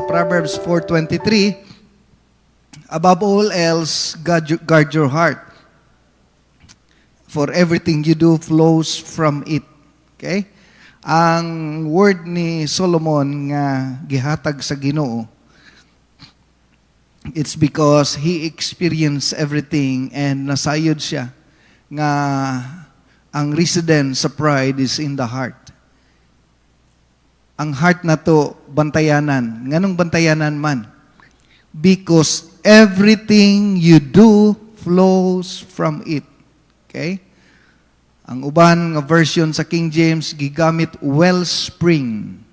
Proverbs 4:23, above all else, guard your heart. For everything you do flows from it. Okay? Ang word ni Solomon nga gihatag sa Ginoo, it's because he experienced everything and nasayod siya nga ang residence sa pride is in the heart. Ang heart na to, bantayanan. Nganong bantayanan man? Because everything you do flows from it. Okay? Ang uban nga version sa King James, gigamit wellspring.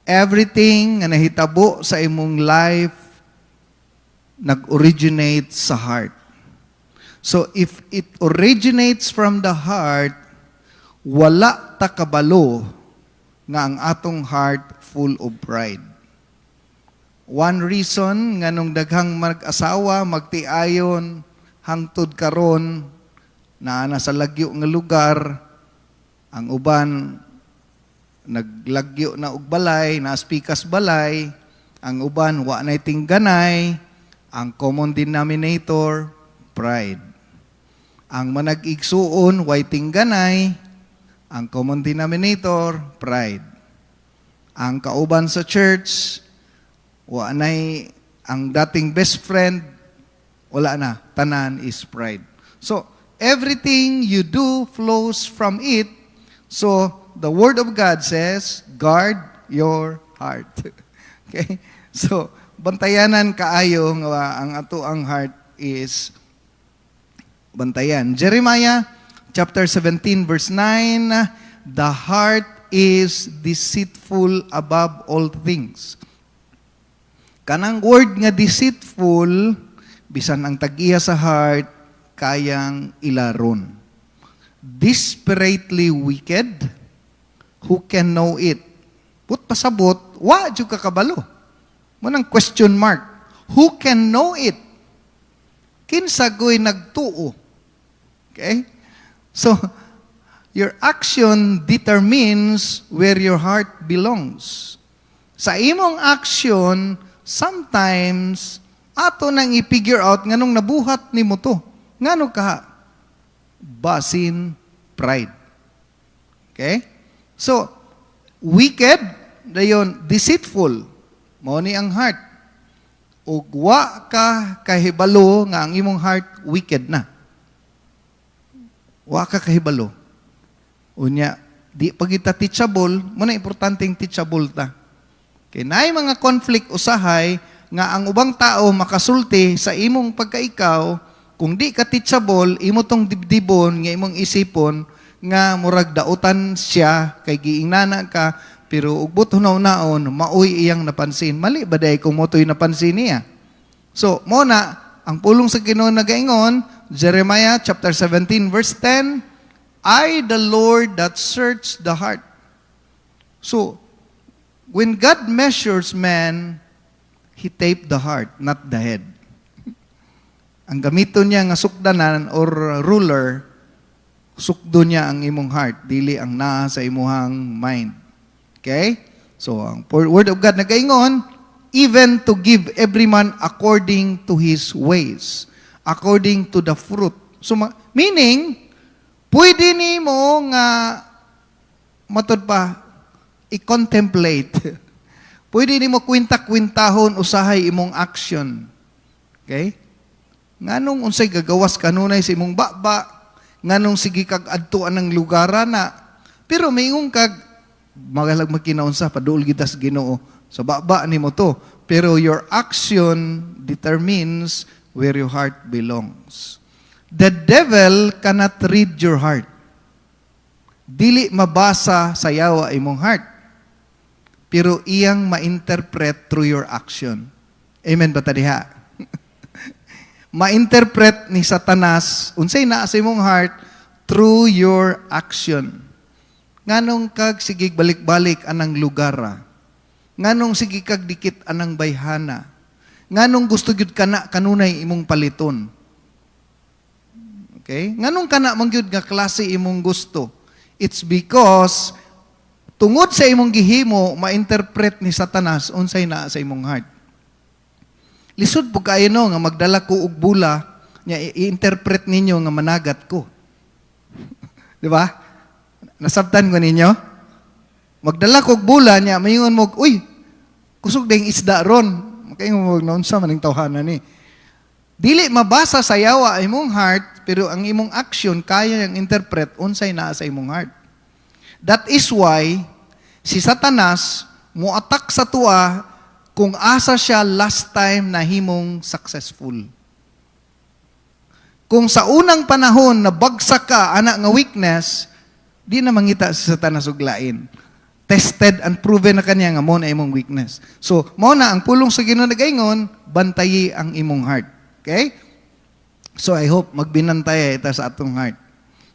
Everything nga nahitabo sa imong life, nag-originate sa heart. So if it originates from the heart, wala ta kabalo nga ang atong heart full of pride. One reason nga nung daghang mag-asawa, magtiayon, hangtod karon na nasa lagyo nga lugar, ang uban naglagyo na og balay, naspikas balay, ang uban wa nay tingganay, ang common denominator, pride. Ang manag-igsuon, way tingganay, ang common denominator, pride. Ang kauban sa church, wa nay ang dating best friend, wala na, tanan is pride. So, everything you do flows from it. So, the Word of God says, guard your heart. Okay? So, bantayanan kaayo nga ang ato ang heart is bantayan. Jeremiah chapter 17 verse 9, the heart is deceitful above all things. Kanang word nga deceitful, bisan ang tag-iya sa heart, kayang ilaron. Desperately wicked, who can know it? Put pasabot, wa jud ka kabalo. Munang question mark. Who can know it? Kinsa goy nagtuo? Okay? So, your action determines where your heart belongs. Sa imong action, sometimes, ato nang i-figure out nganong nabuhat ni mo to. Ngano ka? Basin pride. Okay? So, wicked, dayon, deceitful. Mao ni ang heart. Ug wa ka kahibalo nga ang imong heart wicked na. Wa ka kahibalo. Unya, di pagita teachable, muna importanteng teachable ta. Okay, naay mga conflict usahay nga ang ubang tao makasulti sa imong pagkaikaw, kung di ka teachable, imo tong dibdibon nga imong isipon nga murag dautan siya kay giingnana ka, pero ug buto naon maoy iyang napansin. Mali ba day kung motoy napansin niya? So, mo na ang pulong sa Ginoo nagaingon, Jeremiah chapter 17 verse 10, I the Lord that search the heart. So, when God measures man, He taped the heart, not the head. Ang gamito niya nga sukdanan or ruler, sukdo niya ang imong heart, dili ang naa sa imuhang mind. Okay? So, ang word of God nagaingon, even to give every man according to his ways, according to the fruit. So, meaning, pwede ni mo nga, matod pa, i-contemplate. Pwede ni mo kwinta-kwintahon usahay imong action. Okay? Nganong unsay gagawas kanunay sa imong baba, nganong sige kag adtuan ng lugara na, pero mayong kag, magalag magkinaunsa, paduol gitas Ginoo, sa baba ni mo to. Pero your action determines where your heart belongs. The devil cannot read your heart. Dili mabasa sa yawa imong heart. Pero iyang ma-interpret through your action. Amen ba tadiha? Ma-interpret ni Satanas, unsay naa sa imong heart, through your action. Nganong kag sigig balik-balik anang lugara. Nganong sige kag dikit anang bayhana. Nganong gusto gyud kana kanunay imong paliton. Okay? Nganong kana man gyud nga klase imong gusto. It's because Tungod sa imong gihimo, ma-interpret ni Satanas unsay naa sa imong heart. Lisod po kayo no, nga magdala ko og bula, nya i-interpret ninyo nga managat ko. Di ba? Nasabtan ko ninyo? Magdala ko og bula, nya mayingon mo, uy, kusog ding isda ron. Kaya mo naunsa maning tawhanan ni. Dili mabasa sa yawa imong heart, pero ang imong action kaya yang interpret unsay naa sa imong heart. That is why si Satanas muatak sa tuwa kung asa siya last time na himong successful. Kung sa unang panahon na bagsak ka ana nga weakness, di na mangita si Satanas og lain. Tested and proven na kanya nga mo na imong weakness. So, mo na ang pulong sa Ginoo nagaingon, bantayi ang imong heart. Okay? So, I hope magbinantay ita sa atong heart.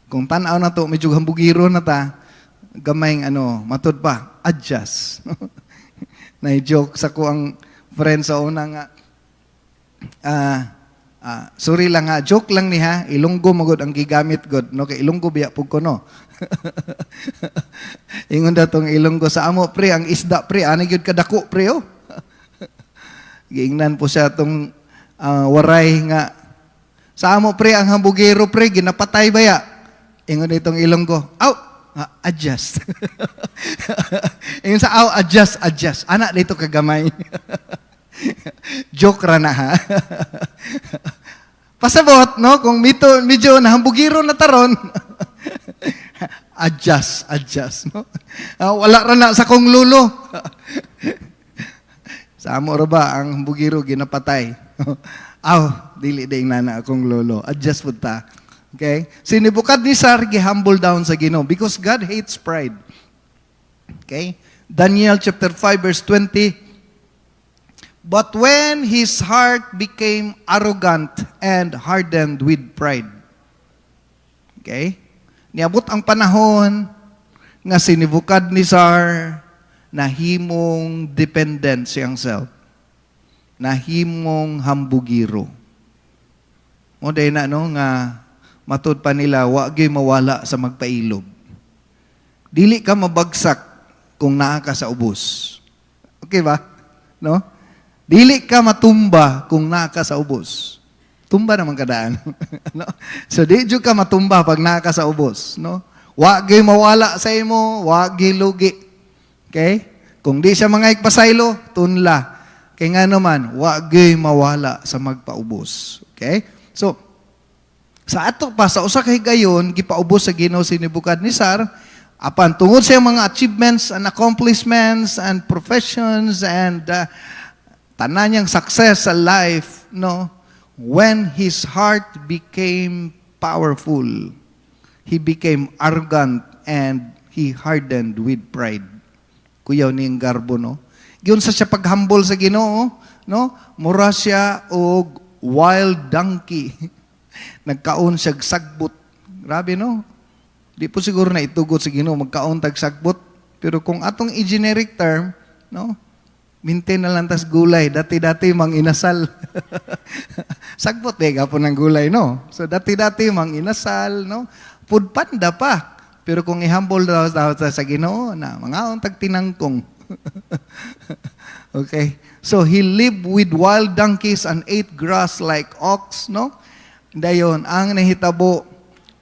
Kung tanaw na to, medyo hambugiro na ta, gamay matud pa, adjust. Na-joke sa ko ang friend sa una nga, sorry lang ha, joke lang ni ha, ilunggo magod ang gigamit god, no? Kay ilunggo biya pug ko, no? Ingon daw tong ilunggo sa amo, pre, ang isda, pre, ani gyud kadako, pre, oh. Giingnan po siya tong waray nga, sa amo, pre, ang hambugero, pre, ginapatay baya. Ingon itong ilunggo, adjust. Ingon sa adjust. Anak dito kagamay. Joke ra na ha. Pasabot, no? Kung medyo nahambugiro na taron, adjust, no? Wala ra na sa kong lulo. Sa amo ra ba ang hambugiro ginapatay? Dili ding nana akong lolo. Adjust pud ta. Okay? Si Nebuchadnezzar gi-humble down sa Ginoo because God hates pride. Okay? Daniel chapter 5 verse 20. But when his heart became arrogant and hardened with pride. Okay? Niabot ang panahon nga si Nebuchadnezzar nahimong dependent siyang self. Nahimong hambugiro. O day na no nga matud pa nila wa gyud mawala sa magpailob. Dili ka mabagsak kung naa ka sa ubos. Okay ba? No? Dili ka matumba kung naa ka sa ubos. Tumba naman kadaan. No? So di jud ka matumba pag naa ka sa ubos, no? Wa gyud mawala sa imo, wa gyud lugi. Okay? Kung di siya mga pasaylo, tunla. Kaya nga naman, wa gyud mawala sa magpaubos. Okay? So, sa ato pa, sa usa ka higayon, gipaubos sa Ginoo si Nebuchadnezzar, apan tungod sa mga achievements and accomplishments and professions and tanan niyang success sa life, no? When his heart became powerful, he became arrogant and he hardened with pride. Kuyaw ning garbo, no? Giyon sa siya paghambol sa Ginoo, no? Mura siya og wild donkey. Nagkaon siya sagbot. Grabe, no? Di po siguro na itugot sa Ginoo magkaon tag sagbot. Pero kung atong generic term, no? Maintain na lang tas gulay. Dati-dati mang inasal. Sagbot gapon ng gulay, no? So dati-dati mang inasal, no? Food panda pa. Pero kung i-humble daw sa Ginoo na mga tag tinangkong. Okay. So he lived with wild donkeys and ate grass like ox, no? Dayon ang nahitabo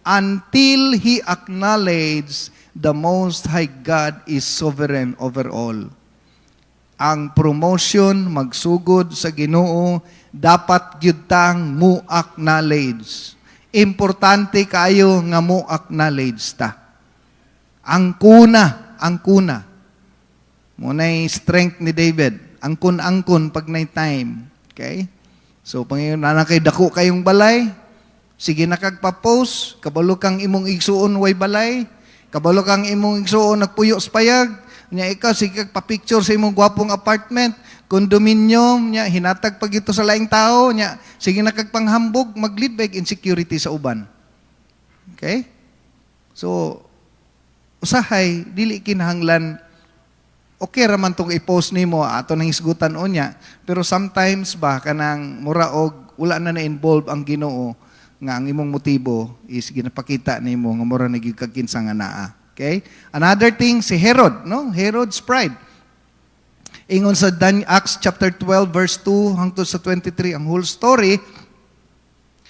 until he acknowledged the Most High God is sovereign over all. Ang promotion magsugod sa Ginoo dapat gyud tang mo-acknowledge. Importante kayo nga mo-acknowledge ta. Ang kuna. Muna'y strength ni David. Angkon pag na time. Okay? So, Panginoon, kay dako kayong balay, sige na kagpa-post, kabalo kang imong igsuon way balay, kabalo kang imong igsuon nagpuyo sa payag, nya ikaw, sige kagpa-picture sa imong gwapong apartment, condominium, nya hinatag pag ito sa laing tao, nya sige na kagpanghambog, mag-lead by insecurity sa uban. Okay? So, usahay, dili kinahanglan okay raman tong i-post nimo ato nang isgutan unya pero sometimes ba kanang mura og wala na na-involve ang Ginoo nga ang imong motibo is ginapakita nimo nga mura naging kakinsa nga naa. Okay? Another thing, si Herod, no? Herod's pride. Ingon sa Acts chapter 12, verse 2 hangtod sa 23, ang whole story,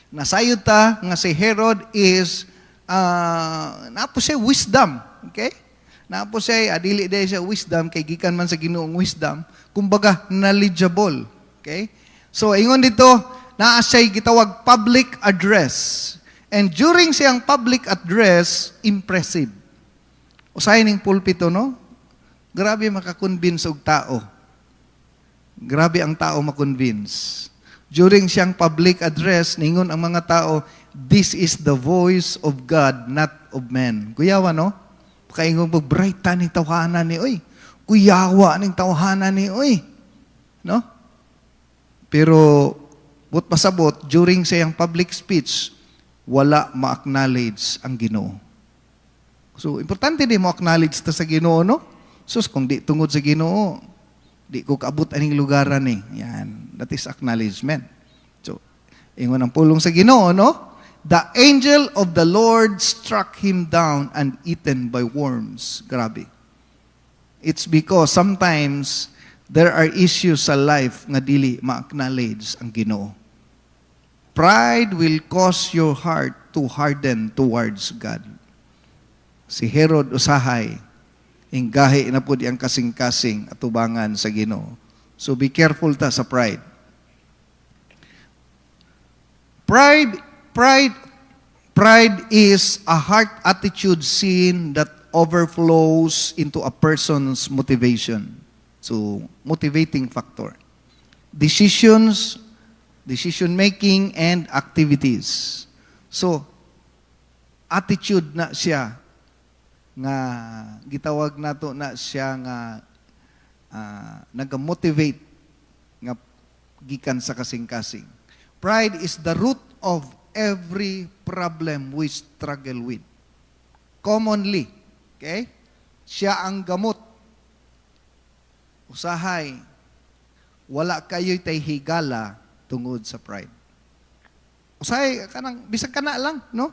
nasayod ta nga si Herod is, napo siya wisdom. Okay? Napo siya, adili day siya wisdom, kay gikan man sa Ginoong wisdom, kumbaga, knowledgeable. Okay? So, ingon dito, naa siya gitawag public address. And during siyang public address, impressive. Usahay ning pulpito, no? Grabe makakonvince og tao. Grabe ang tao makonvince. During siyang public address, ningon ang mga tao, this is the voice of God, not of man. Kuyawa, no? Pakaingon po, bright ta ning tawhanan ni, oy. Kuyawa ning tawhanan ni, oy. No? Pero, but pasabot, during siyang public speech, wala ma-acknowledge ang Ginoo. So, importante din mo acknowledge ta sa Ginoo, no? Sus, kung di tungod sa Ginoo, di ko kaabot aning lugaran ni. Yan, that is acknowledgement. So, ingon ang pulong sa Ginoo, no? The angel of the Lord struck him down and eaten by worms. Grabe. It's because sometimes there are issues sa life nga dili ma-acknowledge ang Ginoo. Pride will cause your heart to harden towards God. Si Herod usahay, inggahi na po di ang kasing-kasing at tubangan sa Ginoo. So be careful ta sa pride. Pride is a heart attitude sin that overflows into a person's motivation. So, motivating factor. Decision-making, and activities. So, attitude na siya nga gitawag nato na siya nga nag-motivate nga gikan sa kasing-kasing. Pride is the root of every problem we struggle with. Commonly, okay? Siya ang gamot. Usahay, wala kayo'y tay higala tungod sa pride. Usahay, kanang, bisag ka na lang, no?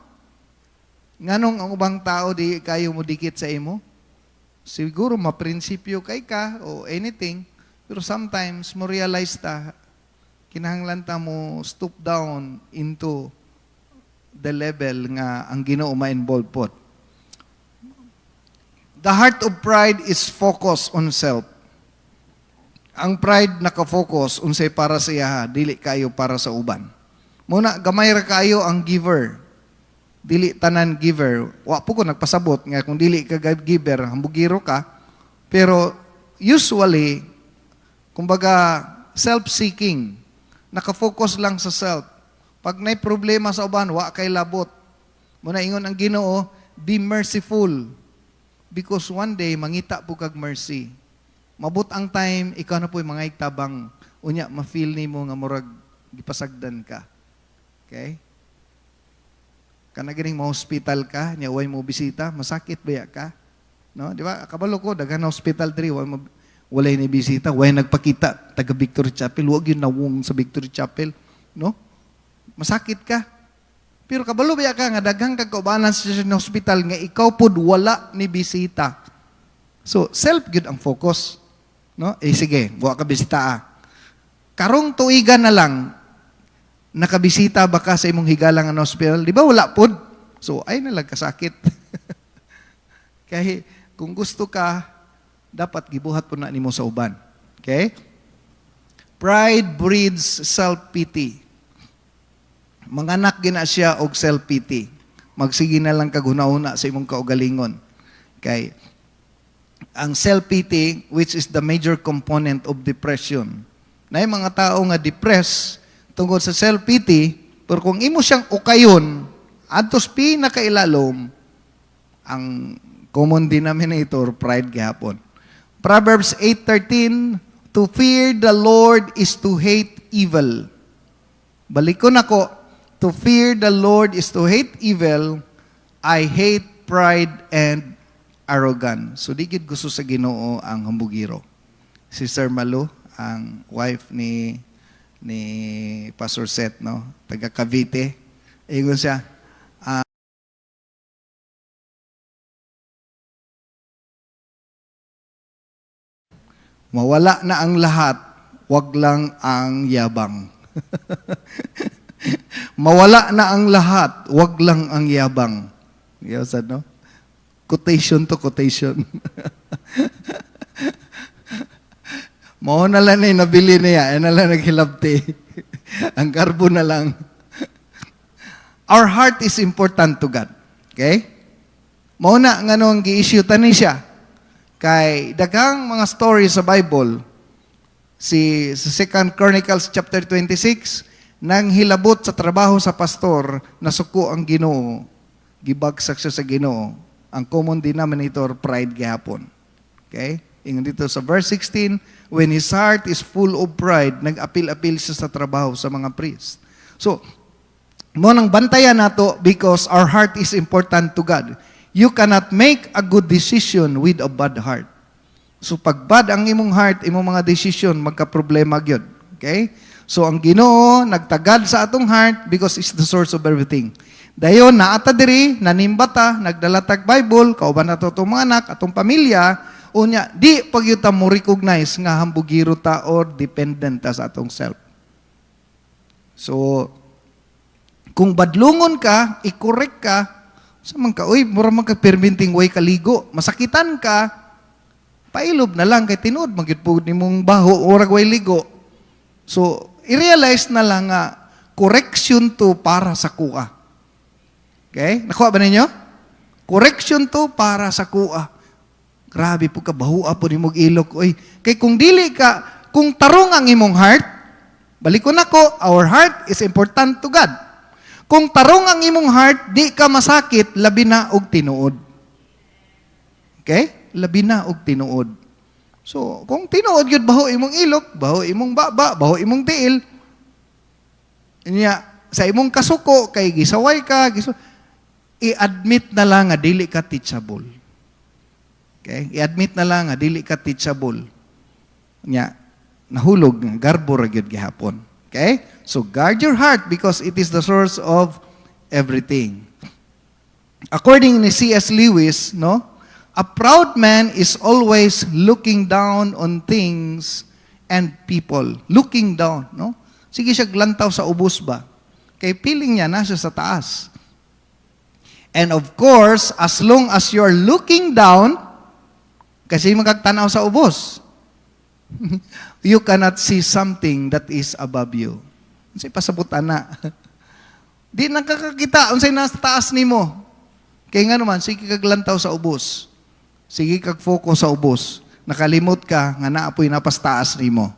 Nganong ang ubang tao di kayo mo dikit sa imo? Siguro maprinsipyo kay ka o anything, pero sometimes mo realize ta, kinahanglan ta mo stoop down into the level nga ang Ginoo ma-involve po. The heart of pride is focused on self. Ang pride nakafocus unsay para sa iya, dili kayo para sa uban. Muna gamay ra kayo ang giver. Dili tanan giver. Wa po ko nagpasabot nga kung dili ka giver, hambugiro ka. Pero usually, kumbaga self-seeking, nakafocus lang sa self. Pag may problema sa uban, wa kay labot. Muna ingon ang Ginoo, be merciful. Because one day, mangita po kag mercy. Mabot ang time, ikaw na po yung mga itabang, unya, ma-feel ni mo nga murag gipasagdan ka. Okay? Kanagaling ma-hospital ka, niya, way mo bisita, masakit ba ka? No? Di ba? Kabalo ko, dagan na hospital 3, walay ni bisita, way nagpakita, taga Victory Chapel, huwag yun nawong sa Victory Chapel. No? Masakit ka. Pero kabalo ba ka nga, dagang kagkaubanan sa hospital, nga ikaw pod wala ni bisita. So, self good ang focus. No? Sige, buwa ka bisita Karong tuigan na lang, nakabisita ba ka sa imong higalang ang hospital? Di ba wala pod? So, ay nalang kasakit. Kaya, kung gusto ka, dapat gibuhat po na nimo sa uban. Okay? Pride breeds self-pity. Manganak gina siya og self-pity. Magsige na lang kaguna-una sa imong kaugalingon. Okay? Ang self-pity, which is the major component of depression. Na yung mga tao nga depressed tungkol sa self-pity, pero kung imo siyang ukayon, adtos pinakailalom, ang common denominator, pride gihapon. Proverbs 8:13, to fear the Lord is to hate evil. Balikon ako, to fear the Lord is to hate evil. I hate pride and arrogant. So, di gid gusto sa Ginoo ang hambugiro. Si Sir Malu, ang wife ni Pastor Seth, no? Taga Cavite. Ingon siya, Mawala na ang lahat, wag lang ang yabang. Mawala na ang lahat, wag lang ang yabang. Yes, no? Quotation to quotation. Mao na lang na nabili niya, na lang naghilabti. Ang garbo na lang. Our heart is important to God. Okay? Mao na nga nung gi-issue tani siya. Kay daghang mga story sa Bible, sa 2 Chronicles chapter 26, nang hilabot sa trabaho sa pastor, nasuko ang Ginoo, gibagsak siya sa Ginoo. Ang common denominator, pride gihapon. Okay? Ingon dito sa verse 16, when his heart is full of pride, nag-apil-apil siya sa trabaho sa mga priest. So, mo nang bantayan nato because our heart is important to God. You cannot make a good decision with a bad heart. So, pag bad ang imong heart, imong mga decision, magka-problema gyud. Okay? So, ang Ginoo nagtagad sa atong heart because it's the source of everything. Dayon, naata diri, nanimbata, nagdalatag Bible, kauban nato itong mga anak, atong pamilya, unya, di pag yuta mo recognize nga hambugiro ta or dependent ta sa atong self. So, kung badlungon ka, i-correct ka, sa mga uy, mura magka-perminting way kaligo, masakitan ka, pailob na lang kay tinuod, magitpugod ni mong baho, orag way ligo. So, i-realize na lang nga, correction to para sa kuha. Okay? Nakuha ba ninyo? Correction to para sa kuha. Grabe po ka, bahua po ni mong ilok. Uy, kay kung dili ka, kung tarong ang imong heart, balik ko na ko, our heart is important to God. Kung tarong ang imong heart, di ka masakit, labi na og tinuod. Okay? Labi na og tinuod. So, kung tinuod yun, baho imong ilok, baho imong baba, baho imong tiil, sa imong kasuko, kay gisaway ka, i-admit na lang nga dili ka teachable. Okay? I-admit na lang nga dili ka teachable. Nahulog, garbo ra gyud gihapon. Okay? So guard your heart because it is the source of everything. According to C.S. Lewis, no? A proud man is always looking down on things and people. Looking down, no? Sige siya glantaw sa ubos ba? Kay feeling niya nasa sa taas. And of course, as long as you're looking down, kasi magkagtanaw sa ubos, you cannot see something that is above you. Unsay pasabutan na. Di nakakakita, unsay nasa taas nimo. Kaya nga naman, sige kaglantaw sa ubos. Sige kag-focus sa ubos. Nakalimot ka, nga naapoy napastaas nimo.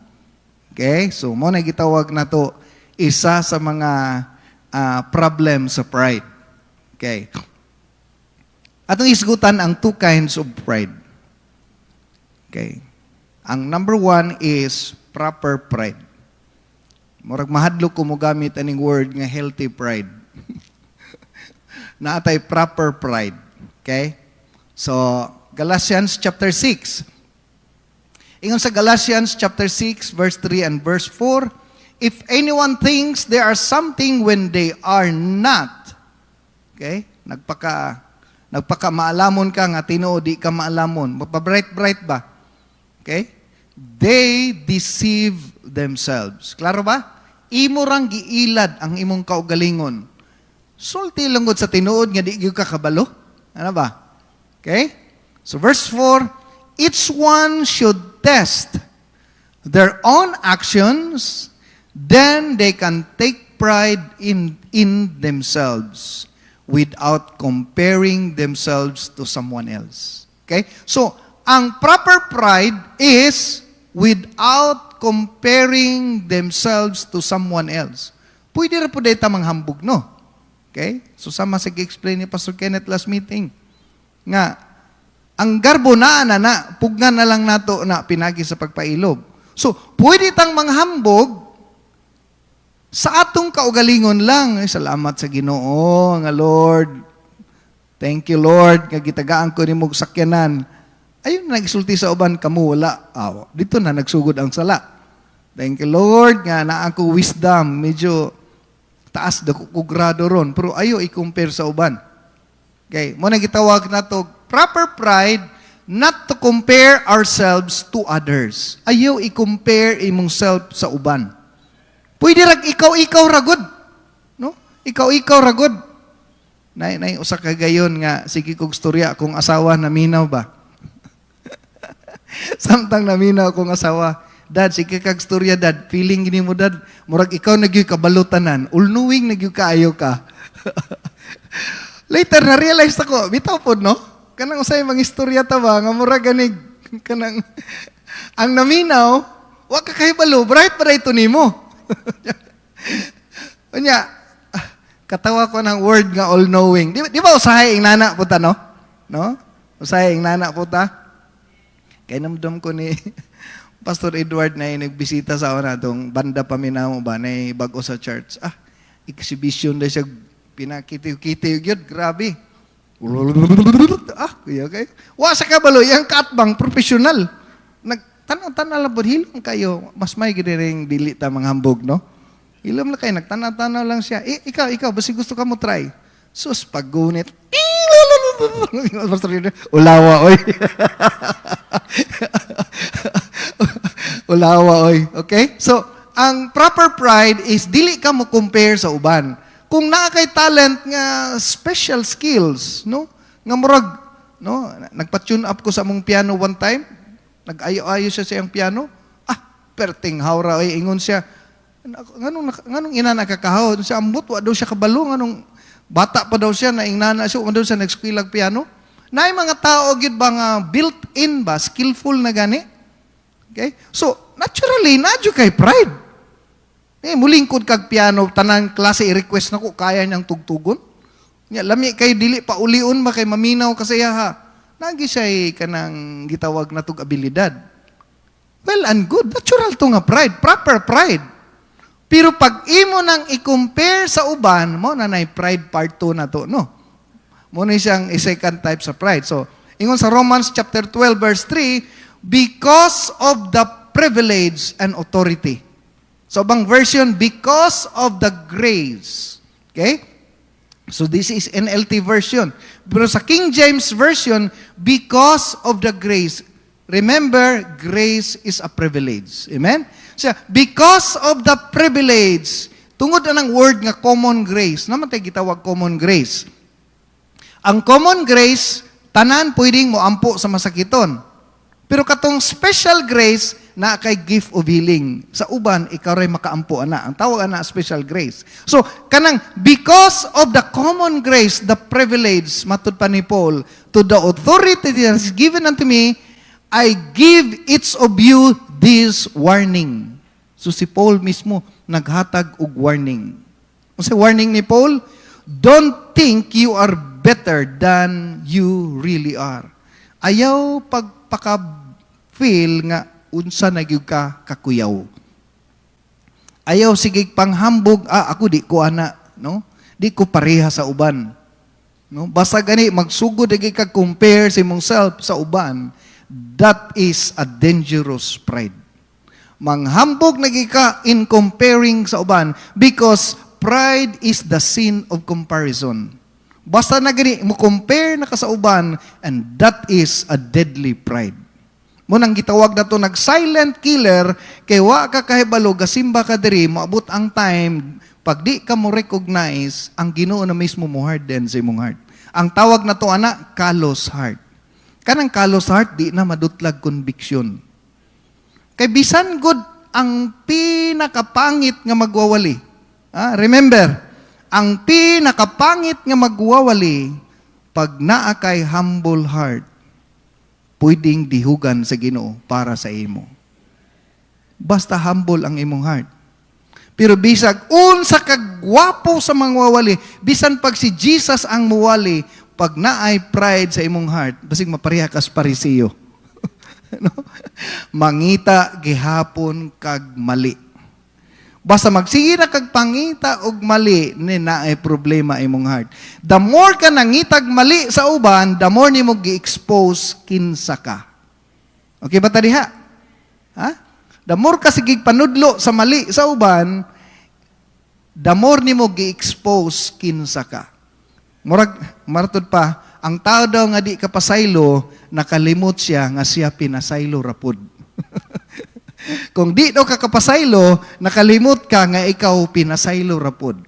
Okay? So, mo na gitawag na to, isa sa mga problem sa pride. Okay. Atong isgutan ang two kinds of pride. Okay. Ang number one is proper pride. Murag mahadlok ko mo gamit aning word nga healthy pride. Naatay proper pride. Okay? So, Galatians chapter 6. Ingon sa Galatians chapter 6, verse 3 and verse 4, if anyone thinks they are something when they are not, okay? Nagpaka maalamon ka nga tinuod di ka maalamon. Magpa-bright ba? Okay? They deceive themselves. Klaro ba? Imo rang giilad ang imong kaugalingon. Sulti lang gud sa tinuod nga di gyud ka kabalo. Ano ba? Okay? So verse 4, each one should test their own actions, then they can take pride in themselves without comparing themselves to someone else. Okay? So, ang proper pride is without comparing themselves to someone else. Pwede rin po dito manghambog, no? Okay? So, sama sa explain ni Pastor Kenneth last meeting. Nga, ang garbo na, pugnan na lang nato na pinagi sa pagpailob. So, pwede tang manghambog sa atong kaugalingon lang. Ay, salamat sa Ginoo, nga Lord. Thank you, Lord, nga gitagaan ko ni mong sakyanan. Ayun, nagsulti sa uban, kamu wala. Dito na, nagsugod ang sala. Thank you, Lord, nga naa ko wisdom. Medyo taas da ko grado ron. Pero ayo i-compare sa uban. Okay, mo na gitawag na to proper pride not to compare ourselves to others. Ayaw i-compare imong self sa uban. Pwede rag ikaw ragod. No? Ikaw ragod. Nay usa ka gayon nga sige kog storya kung asawa naminaw ba. Samtang naminaw kong asawa, Dad, sige kag storya dad, feeling gini mo dad, murag ikaw nagyoy kabalutanan, all-knowing nagyoy kaayo ka. Later na realize ako, bitaw pod no? Kanang usay mga istorya ta ba nga murag ganig kanang ang naminaw, wa ka kahibalo, bright pa ito nimo. Unya, katawa ko ng word nga all-knowing. Di ba usahay ang nana po ta, no? No? Usahay ang nana po ta? Kaya namdam ko ni Pastor Edward na nagbisita sa ako na itong banda paminaw ba na bago sa church. Exhibition na siya pinakitiw-kitiw yun. Grabe. Okay. Wa sa kabalo, yung katbang, professional. Nagtanaw-tanaw lang po, hilom kayo. Mas may ginireng dili ta mga hambog, no? Hilom lang kayo, nagtanaw-tanaw lang siya. Ikaw, basi gusto ka mo try. Sus, paggunit. Ulawa, oy. Ulawa, oy. Okay? So, ang proper pride is dili ka mo compare sa uban. Kung naa kay talent nga special skills, no? Nga murag, no? Nagpa-tune up ko sa among piano one time. Nag-ayo-ayo siya sa iyang piano. Perting hawra, oy. Ingon siya, nganong ina nakakahawon siya, ambot, wa daw siya kabalo, nganong bata pa daw siya, naing nana siya, daw siya nag-squilag piano. Naay mga tao, gid ba nga built-in ba, skillful na gani? Okay? So, naturally, nadyo kay pride. Mulingkod kag piano, tanang klase i-request na ko, kaya niyang tugtugon. Lami kay dili pa uliun ba kay maminaw kasi ha. Nagi siya kanang gitawag na tug abilidad. Well and good, natural to nga pride, proper pride. Pero pag imo nang i-compare sa uban, mo na nay pride part 2 na to, no? Mo na siyang second type sa pride. So, ingon sa Romans chapter 12 verse 3, because of the privilege and authority. So, bang version, because of the grace. Okay? So, this is NLT version. Pero sa King James version, because of the grace. Remember, grace is a privilege. Amen? So, because of the privilege, tungod na ng word nga common grace. Naman tayo gitawag common grace. Ang common grace, tanan pwedeng mo ampo sa masakiton. Pero katong special grace, na kay gift of healing. Sa uban, ikaw rin makaampo ana. Ang tawag ana, special grace. So, kanang, because of the common grace, the privilege, matud pa ni Paul, to the authority that is given unto me, I give each of you this warning. So, si Paul mismo, naghatag og warning. Kasi warning ni Paul, don't think you are better than you really are. Ayaw pagpaka-feel nga unsa na gyud ka kakuyaw. Ayaw sige panghambog, ako di ko ana, no? Di ko pareha sa uban. No? Basta gani magsugod gyud ka compare sa imong self sa uban, that is a dangerous pride. Manghambog na gyud ka in comparing sa uban because pride is the sin of comparison. Basta na gani mo compare na ka sa uban, and that is a deadly pride. Munang gitawag na to nag-silent killer, kay wa ka kahibalo, gasimba ka diri, maabot ang time, pag di ka mo recognize, ang Ginoo na mismo mo harden sa imong heart. Ang tawag na to, ana, callous heart. Kanang callous heart, di na madutlag conviction. Kay bisan good ang pinakapangit nga magwawali. Remember, ang pinakapangit nga magwawali, pag naa kay humble heart, pwedeng dihugan sa Ginoo para sa imo. Basta humble ang imong heart. Pero bisag unsa kagwapo sa mga wawali, bisan pag si Jesus ang muwali, pag naay pride sa imong heart, basig mapareha kas parisiyo. No? Mangita gihapon kag mali. Basta magsige na kag pangita og mali, ni naay problema imong heart. The more ka nangitag mali sa uban, the more nimo gi-expose kinsa ka. Okay ba ta diha? Ha? The more ka sige panudlo sa mali sa uban, the more nimo gi-expose kinsa ka. Murag maratod pa, ang tao daw nga di kapasaylo, nakalimot siya nga siya pinasaylo rapod. Kung di daw ka kapasaylo, nakalimot ka nga ikaw pinasaylo rapod.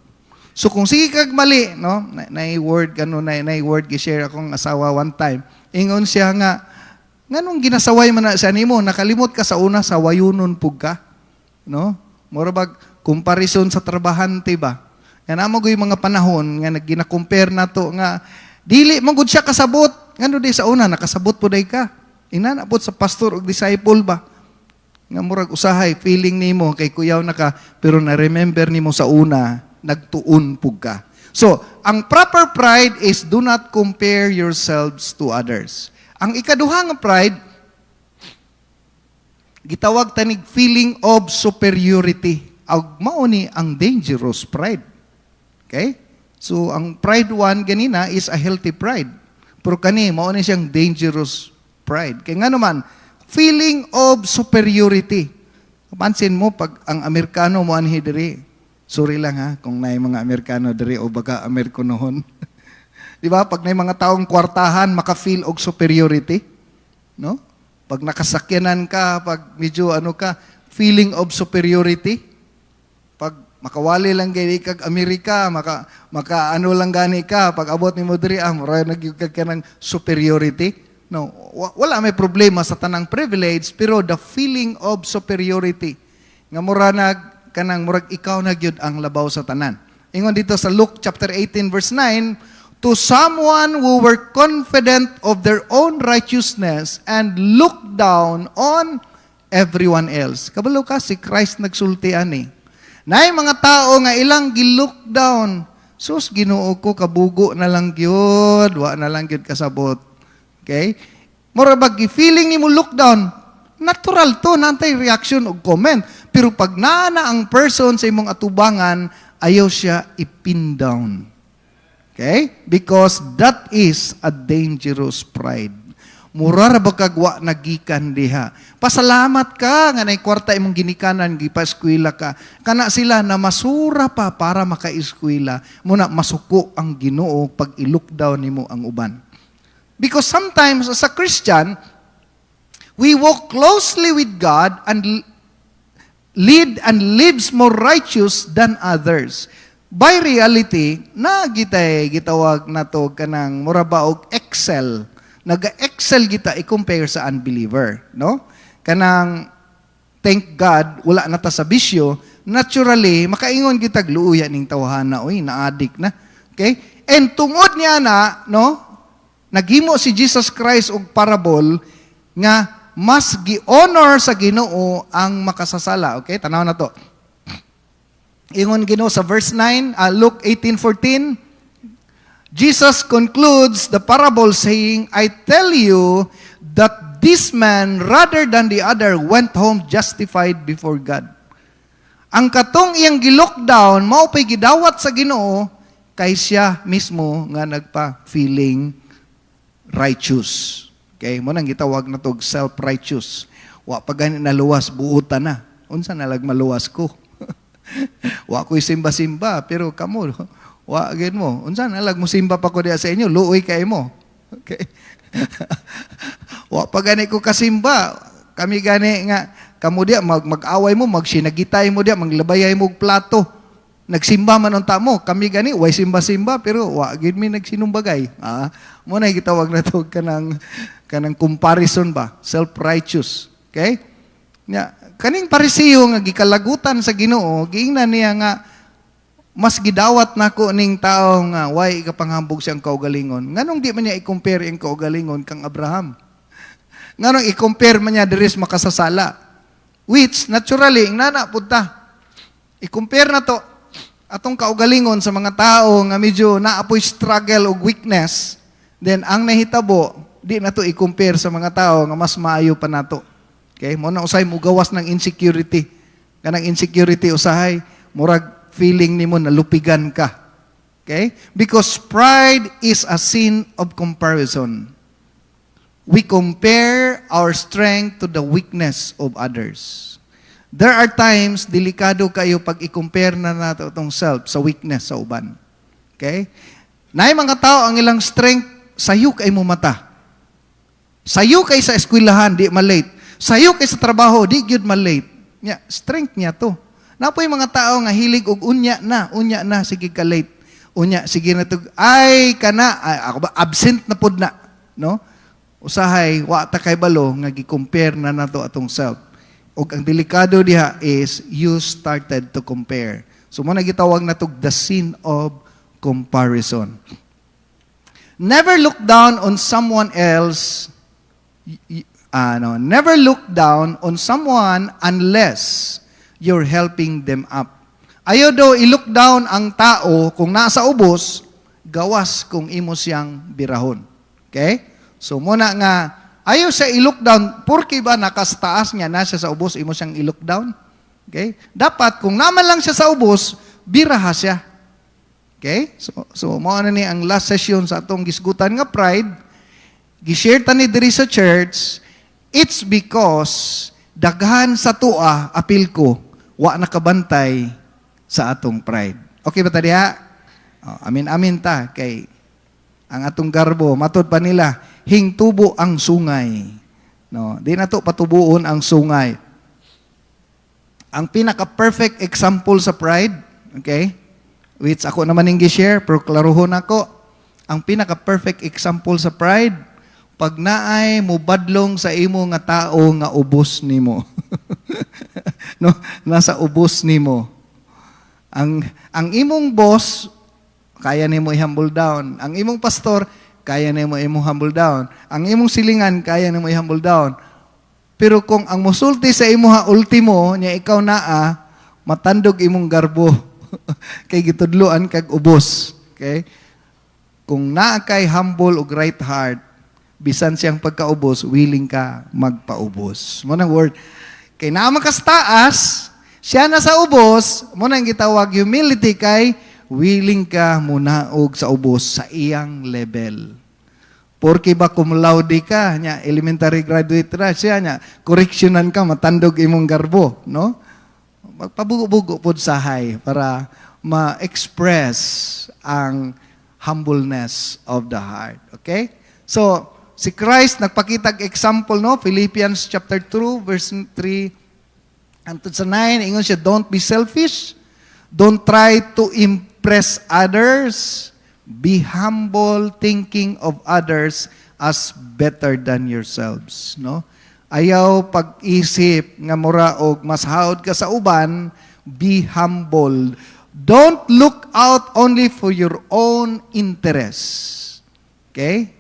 So kung sige kag mali, no? Na-word gi-share akong asawa one time. Ingon siya nga, nganong ginasaway man na siya nimo, nakalimot ka sa una sa wayunon pug ka. No? Mura bag comparison sa trabahante ba? Yan amo gyud mga panahon nga gina-compare nato nga dili man gud siya kasabot. Ngano di sa una nakasabot puday ka. Inana pod sa pastor ug disciple ba? Nga murag usahay feeling nimo kay kuyaw na ka pero na-remember nimo sa una nagtuon pug ka. So, ang proper pride is do not compare yourselves to others. Ang ikaduha nga pride, gitawag tanig feeling of superiority. Mao ni ang dangerous pride. Okay? So, ang pride one ganina is a healthy pride. Pero kani, mao ni siyang dangerous pride. Kaya nga naman, feeling of superiority. Pansin mo, pag ang Amerikano mo anhi diri, sorry lang ha, kung na mga Amerikano diri o baga Amerikanohon. Di ba? Pag na mga taong kwartahan, maka-feel og superiority. No? Pag nakasakyanan ka, pag medyo feeling of superiority. Pag makawali lang gani kag Amerika, maka lang gani ka, pag abot ni mo diri, mura nagyugkag ka ng superiority. No, wala may problema sa tanang privilege, pero the feeling of superiority, nga mura kanang murag ikaw na gyud ang labaw sa tanan. Ingon dito sa Luke chapter 18 verse 9, to someone who were confident of their own righteousness and looked down on everyone else. Kabalo ka, si Christ nagsulti ani. Naay mga tao nga ilang gi-look down. Sus, Ginoo ko, kabugo na lang gyud, wa na lang gyud kasabot. Okay? Mura bag feeling nimo look down, natural to, nantay reaction o comment. Pero pag naana ang person sa imong atubangan, ayaw siya ipin down. Okay? Because that is a dangerous pride. Mura ra ba kagwa nagikan diha. Pasalamat ka nga nay kwarta imong ginikanan gipa-eskwela ka. Kana sila na masura pa para maka-eskwela. Muna masuko ang Ginoo pag i-look down nimo ang uban. Because sometimes as a Christian, we walk closely with God and lead and lives more righteous than others. By reality, gitawag na to kanang murabaog excel. Naga-excel kita i-compare sa unbeliever, no? Kanang thank God wala na ta sa bisyo, naturally makaingon kita gluuya ning tawhana, oy naadik na. Okay? And tungod niya na, no? Naghimo si Jesus Christ og parable nga mas gi-honor sa Ginoo ang makasasala. Okay? Tanaw na to. Ingon Ginoo sa verse 9, Luke 18:14, Jesus concludes the parable saying, I tell you that this man, rather than the other, went home justified before God. Ang katong iyang gi-lockdown, mao pay gidawat sa Ginoo, kay siya mismo nga nagpa-feeling righteous. Okay, mo nang gitawag na tog self-righteous. Wa pa gani naluwas buutan na. Unsa na lag maluwas ko? Wa ko'y simba-simba, pero kamo, wa gid mo. Unsa na lag mo simba pa ko diha sa inyo, luoy kay mo. Okay. Wa pa gani ko kasimba. Kami gani nga kamo diha mag-away mo, magsinagitay mo diha, maglabayay mo og plato. Nagsimba man unta mo, kami gani way simba-simba pero wa gid mi nagsinumbagay. Mo na gitawag na to kanang comparison ba, self-righteous. Okay? Nya kaning parisiyo nga gikalagutan sa Ginoo, giingnan niya nga mas gidawat nako ning tao nga way kapanghambog siyang kaugalingon. Nganong di man niya i-compare ang kaugalingon kang Abraham? Nganong i-compare man niya diris makasasala? Which naturally nana punta. I-compare na to atong kaugalingon sa mga tao nga medyo naapoy struggle o weakness, then ang nahitabo, di na to i-compare sa mga tao nga mas maayo pa nato. Okay? Mo na usay mo gawas ng insecurity. Kanang insecurity usahay, murag feeling nimo na lupigan ka. Okay? Because pride is a sin of comparison. We compare our strength to the weakness of others. There are times, delikado kayo pag i-compare na nato itong self sa weakness sa uban. Okay? Naay mga tao ang ilang strength sayo kay mo mata. Sayo kay sa eskwelahan, di malate. Sayo kay sa trabaho, di gyud malate. Nya, strength niya to. Napoy mga tao nga hilig og unya na, sige ka late. Unya, sige na to, ay, ako ba, absent na pod na. No? Usahay, wa ta kay balo, nga gi-compare na nato atong self. Og ang delikado diha is, you started to compare. So, mo na gitawag na to, the sin of comparison. Never look down on someone else, never look down on someone unless you're helping them up. Ayaw daw i-look down ang tao kung nasa ubos, gawas kung imo siyang birahon. Okay? So muna nga, ayaw siya i-look down, porque ba nakastaas niya na siya sa ubos, imo siyang i-look down? Okay? Dapat, kung naman lang siya sa ubos, biraha siya. Okay? So mo ano ni ang last session sa atong gisgutan nga pride, gishare ta ni diri sa church, it's because daghan sa tua, apil ko, wa nakabantay sa atong pride. Okay ba ta diha? Amin ta kay ang atong garbo matod pa nila hingtubo ang sungay. No, di na to patubuon ang sungay. Ang pinaka-perfect example sa pride, okay? Which ako naman yung gi-share, pero klaruhon ako. Ang pinaka-perfect example sa pride, pag naay mo badlong sa imo nga tao nga ubos nimo. No, nasa ubos nimo. Ang imong boss kaya nimo i-humble down. Ang imong pastor kaya nimo humble down. Ang imong silingan kaya nimo i-humble down. Pero kung ang musulti sa imuha ultimo nya ikaw naa, matandog imong garbo. Kay gitudloan kag ubos. Okay? Kung naa kay humble ug right heart, bisan siyang pagkaubos, willing ka magpaubos. Mo nang word. Kay naa makas taas, siya na sa ubos, mo nang gitawag humility kay willing ka munaog sa ubos sa iyang level. Porque ba cum laude ka, nya elementary graduate ra siya nya, correctionan ka matandog imong garbo, no? Magpabugo-bugo pod sa high para ma-express ang humbleness of the heart. Okay? So, si Christ nagpakita example, no? Philippians chapter 2 verse 3 and sa 9, ingon siya, don't be selfish. Don't try to impress others. Be humble, thinking of others as better than yourselves, no? Ayaw pag-isip nga mura og mas hawod ka sa uban, be humble. Don't look out only for your own interests. Okay?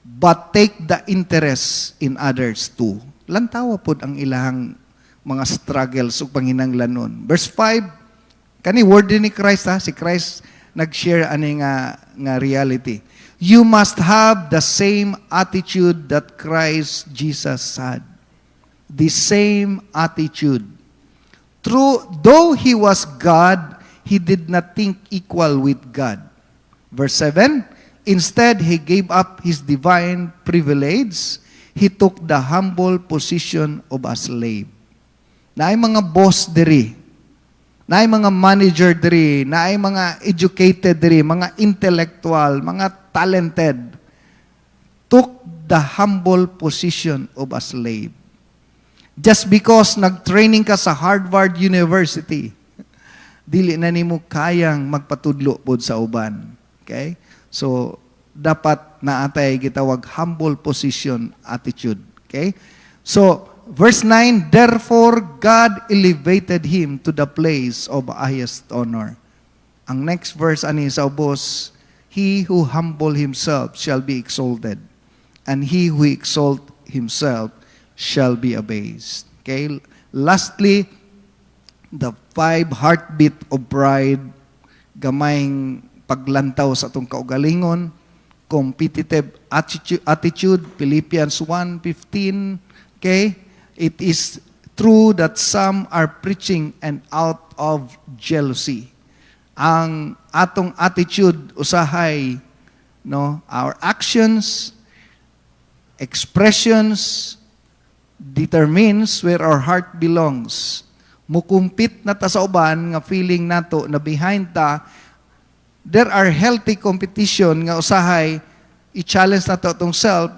But take the interest in others too. Lantawa pod ang ilahang mga struggles ug panginahanglanon. Verse 5, kani word ni Christ ha, si Christ nag-share ani nga reality. You must have the same attitude that Christ Jesus had. The same attitude. Though He was God, He did not think equal with God. Verse 7, instead, He gave up His divine privilege. He took the humble position of a slave. Naay mga boss diri, naay mga manager diri, naay mga educated diri, mga intellectual, mga talented, took the humble position of a slave. Just because nag-training ka sa Harvard University, dili na nimo kayang magpatudlo pod sa uban. Okay? So, dapat naatay gitawag humble position attitude. Okay? So, verse 9, therefore God elevated him to the place of highest honor. Ang next verse ani sa ubos, he who humble himself shall be exalted, and he who exalt himself shall be abased. Okay? Lastly, the 5 heartbeat of pride, gamayng paglantaw sa atong kaugalingon, competitive attitude, Philippians 1:15. Okay? It is true that some are preaching and out of jealousy. Ang atong attitude usahay, no, our actions, expressions determines where our heart belongs. Mukumpit na ta sa uban nga feeling nato na behind ta, there are healthy competition nga usahay i-challenge nato itong self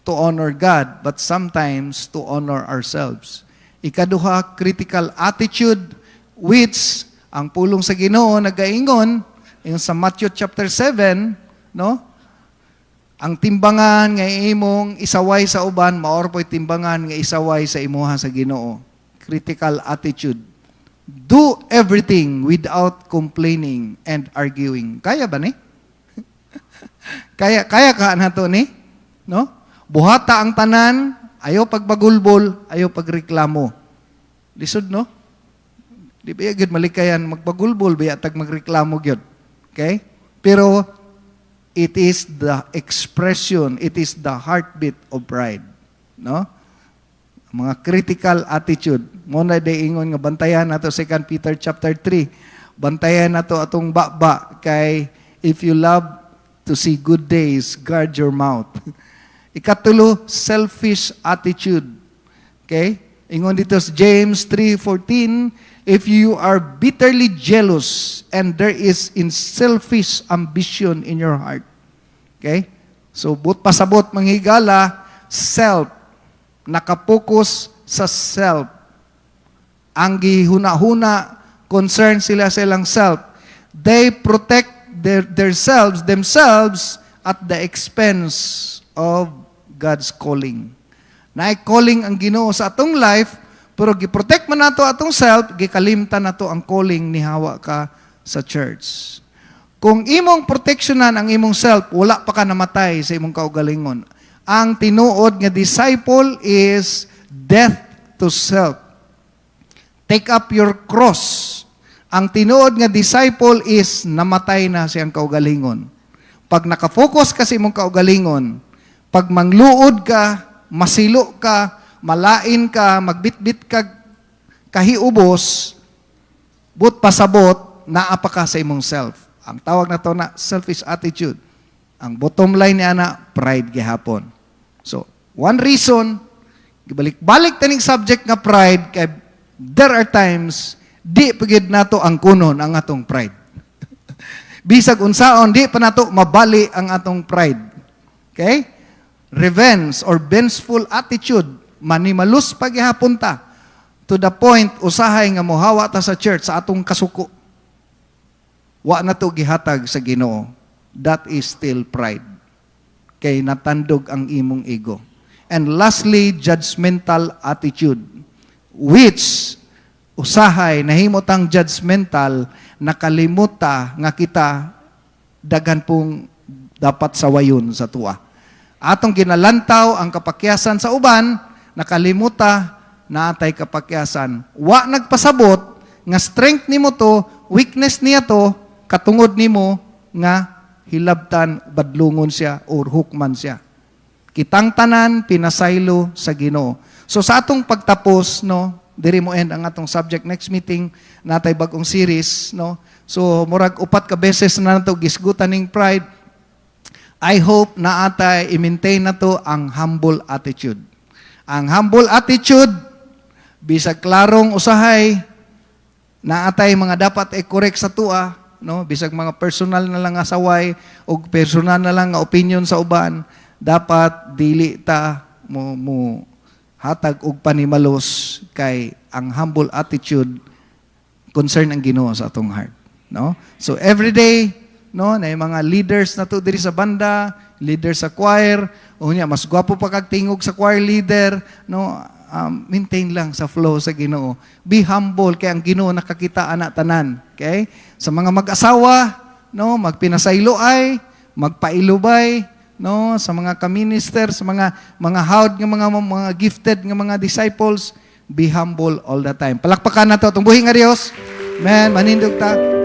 to honor God, but sometimes to honor ourselves. Ikaduha, critical attitude, which ang pulong sa Ginoo nagaingon, yung sa Matthew chapter 7, no? Ang timbangan nga imong isaway sa uban, maor po'y timbangan nga isaway sa imuha sa Ginoo. Critical attitude. Do everything without complaining and arguing. Kaya ba ni? kaya ka na to ni? No? Buhata ang tanan, ayaw pagbagulbol, ayaw pagreklamo. Lisod, no? Di ba yun malikayan, magbagulbol, biya tag magreklamo gyud. Okay? Pero, it is the expression, it is the heartbeat of pride. No? Mga critical attitude. Muna day ingon nga bantayan nato 2 Peter chapter 3. Bantayan nato atong baba kay if you love to see good days, guard your mouth. Ikatulo, selfish attitude. Okay? Ingon dito sa James 3:14, if you are bitterly jealous and there is selfish ambition in your heart. Okay? So, pasabot manghigala, self, nakapokus sa self. Ang gihuna-huna, concern sila sa ilang self. They protect themselves at the expense of God's calling. Naay calling ang Ginoo sa atong life, pero giprotect man nato atong self, gikalimtan nato ang calling ni hawa ka sa church. Kung imong protectionan ang imong self, wala pa ka namatay sa imong kaugalingon. Ang tinuod nga disciple is death to self. Take up your cross. Ang tinuod nga disciple is namatay na siyang kaugalingon. Pag nakafocus ka sa imong kaugalingon, pag mangluod ka, masilo ka, malain ka, magbitbit ka, kahiubos, but pasabot, naapa ka sa imong self. Ang tawag na to na selfish attitude. Ang bottom line niya na, pride gihapon. So, one reason, balik taning subject nga pride, kay there are times, di pagid nato ang kunon ang atong pride. Bisag unsaon, di pa nato mabali ang atong pride. Okay? Revenge or vengeful attitude, manimalus paghihapon ta, to the point, usahay nga mohawa ta sa church, sa atong kasuko. Wa na to gihatag sa Ginoo. That is still pride. Kay natandog ang imong ego. And lastly, judgmental attitude, which usahay nahimutang judgmental, nakalimuta nga kita daghan pong dapat sawayon sa tuwa. Atong ginalantaw ang kapakyasan sa uban, nakalimuta na atay kapakyasan. Wa nagpasabot nga strength nimo to, weakness niya to, katungod nimo nga hilabtan, badlungon siya or hukman siya. Kitang tanan pinasaylo sa Ginoo. So sa atong pagtapos, no, diri mo end ang atong subject next meeting natay bag-ong series, no. So murag upat ka beses na nato gisgutan ning pride. I hope na atay i-maintain na to ang humble attitude. Ang humble attitude, bisag klarong usahay, na atay mga dapat i-correct sa tua, no? Bisag mga personal na lang asaway, o personal na lang nga opinion sa uban, dapat dili ta mo hatag og panimalos kay ang humble attitude concern ang Ginoo sa atong heart, no? So every day, no, na mga leaders na to diri sa banda, leader sa choir, unya mas gwapo pa kag tingog sa choir leader, no, maintain lang sa flow sa Ginoo. Be humble kay ang Ginoo nakakita ana tanan, okay? Sa mga mag-asawa, no, magpinasayloay, magpailubay, no, sa mga ka-minister, sa mga hawd nga mga gifted nga mga disciples, be humble all the time. Palakpakan nato atong buhi nga Dios. Amen. Manindog ta.